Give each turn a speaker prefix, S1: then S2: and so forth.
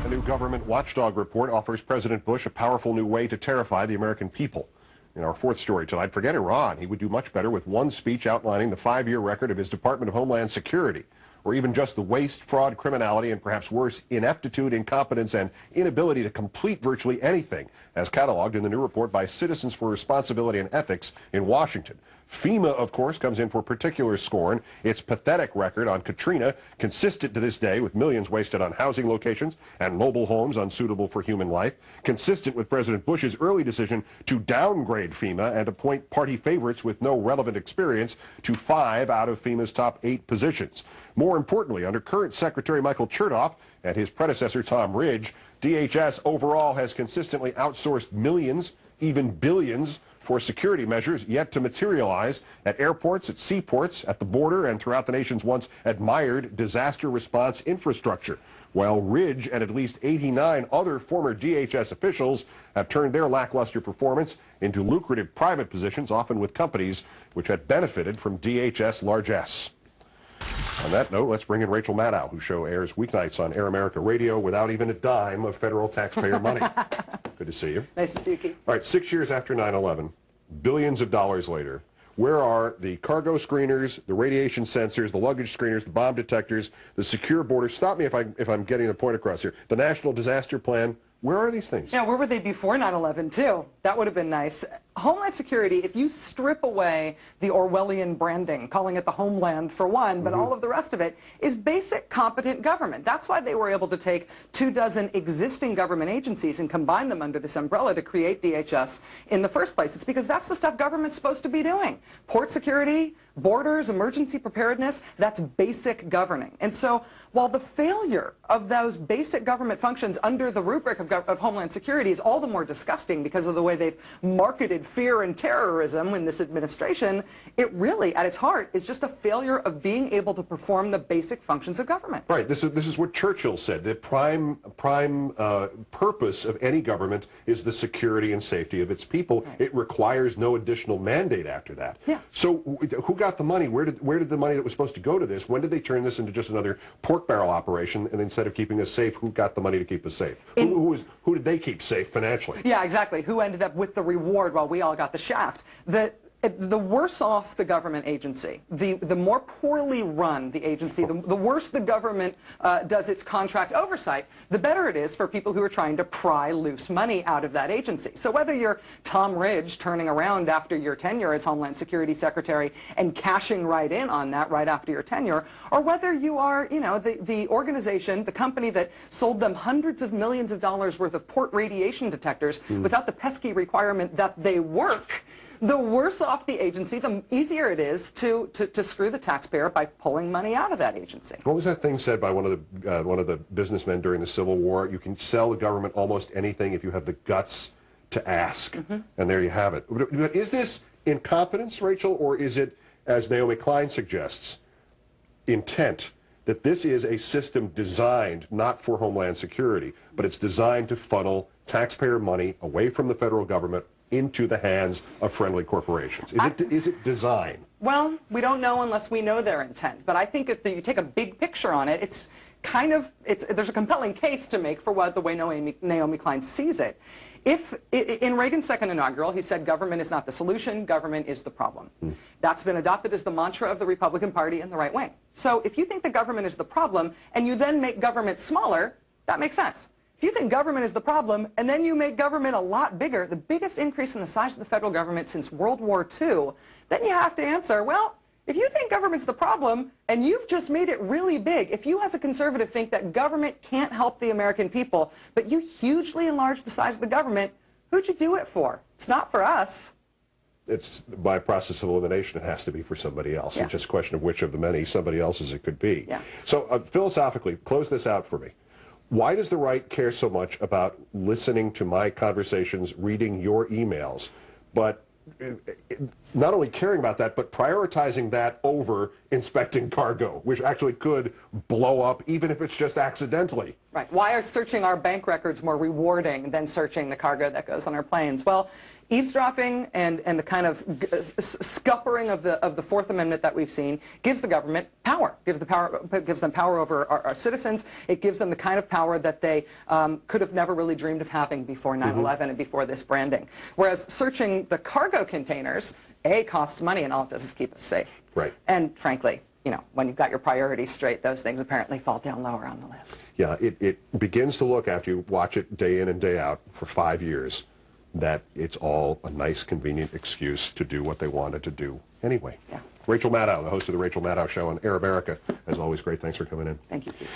S1: A new government watchdog report offers President Bush a powerful new way to terrify the American people. In our fourth story tonight, forget Iran. He would do much better with one speech outlining the 5-year record of his Department of Homeland Security, or even just the waste, fraud, criminality, and perhaps worse, ineptitude, incompetence, and inability to complete virtually anything, as cataloged in the new report by Citizens for Responsibility and Ethics in Washington. FEMA, of course, comes in for particular scorn. Its pathetic record on Katrina, consistent to this day with millions wasted on housing locations and mobile homes unsuitable for human life, consistent with President Bush's early decision to downgrade FEMA and appoint party favorites with no relevant experience to 5 out of FEMA's top 8 positions. More importantly, under current Secretary Michael Chertoff and his predecessor Tom Ridge, DHS overall has consistently outsourced millions, even billions, for security measures yet to materialize at airports, at seaports, at the border, and throughout the nation's once admired disaster response infrastructure, while Ridge and at least 89 other former DHS officials have turned their lackluster performance into lucrative private positions, often with companies which had benefited from DHS largesse. On that note, let's bring in Rachel Maddow, whose show airs weeknights on Air America Radio without even a dime of federal taxpayer money. Good to see you.
S2: Nice to see you, Keith.
S1: All right, 6 years after 9/11, billions of dollars later, where are the cargo screeners, the radiation sensors, the luggage screeners, the bomb detectors, the secure borders? Stop me if I'm getting the point across here. The National Disaster Plan. Where are these things?
S2: Yeah, where were they before 9/11, too? That would have been nice. Homeland Security, if you strip away the Orwellian branding, calling it the Homeland for one, but all of the rest of it, is basic competent government. That's why they were able to take 24 existing government agencies and combine them under this umbrella to create DHS in the first place. It's because that's the stuff government's supposed to be doing. Port security, borders, emergency preparedness, that's basic governing. And so while the failure of those basic government functions under the rubric of Homeland Security is all the more disgusting because of the way they've marketed fear and terrorism in this administration, it really, at its heart, is just a failure of being able to perform the basic functions of government.
S1: Right. This is what Churchill said. The prime purpose of any government is the security and safety of its people. Right. It requires no additional mandate after that. Yeah. So who got the money? Where did the money that was supposed to go to this? When did they turn this into just another pork barrel operation? And instead of keeping us safe, who got the money to keep us safe? Who did they keep safe financially?
S2: Yeah, exactly. Who ended up with the reward while we all got the shaft? The worse off the government agency, the more poorly run the agency, the worse the government does its contract oversight, the better it is for people who are trying to pry loose money out of that agency. So whether you're Tom Ridge turning around after your tenure as Homeland Security Secretary and cashing right in on that right after your tenure, or whether you are, you know, the organization, the company that sold them hundreds of millions of dollars worth of port radiation detectors without the pesky requirement that they work, the worse off the agency, the easier it is to screw the taxpayer by pulling money out of that agency.
S1: What was that thing said by one of the businessmen during the Civil War? You can sell the government almost anything if you have the guts to ask. And there you have it. But is this incompetence, Rachel, or is it, as Naomi Klein suggests, intent? That this is a system designed not for Homeland Security, but it's designed to funnel taxpayer money away from the federal government into the hands of friendly corporations. Is it design? Well,
S2: we don't know unless we know their intent. But I think if you take a big picture on it, it's kind of, there's a compelling case to make for the way Naomi Klein sees it. In Reagan's second inaugural, he said government is not the solution, government is the problem. That's been adopted as the mantra of the Republican Party and the right wing. So if you think the government is the problem and you then make government smaller, that makes sense. If you think government is the problem and then you make government a lot bigger, the biggest increase in the size of the federal government since World War II, then you have to answer, well, if you think government's the problem and you've just made it really big, if you as a conservative think that government can't help the American people, but you hugely enlarge the size of the government, who'd you do it for? It's not for us.
S1: It's by process of elimination, it has to be for somebody else. Yeah. It's just a question of which of the many somebody else's it could be. Yeah. So philosophically, close this out for me. Why does the right care so much about listening to my conversations, reading your emails, but not only caring about that, but prioritizing that over inspecting cargo, which actually could blow up even if it's just accidentally.
S2: Right. Why are searching our bank records more rewarding than searching the cargo that goes on our planes? Well, eavesdropping and the kind of scuppering of the Fourth Amendment that we've seen gives the government power, gives them power over our citizens. It gives them the kind of power that they could have never really dreamed of having before 9/11 and before this branding. Whereas searching the cargo containers, A, costs money, and all it does is keep us safe.
S1: Right.
S2: And frankly, you know, when you've got your priorities straight, those things apparently fall down lower on the list.
S1: Yeah, it begins to look, after you watch it day in and day out for 5 years, that it's all a nice, convenient excuse to do what they wanted to do anyway.
S2: Yeah.
S1: Rachel Maddow, the host of the Rachel Maddow Show on Air America. As always, great. Thanks for coming in.
S2: Thank you, Pete.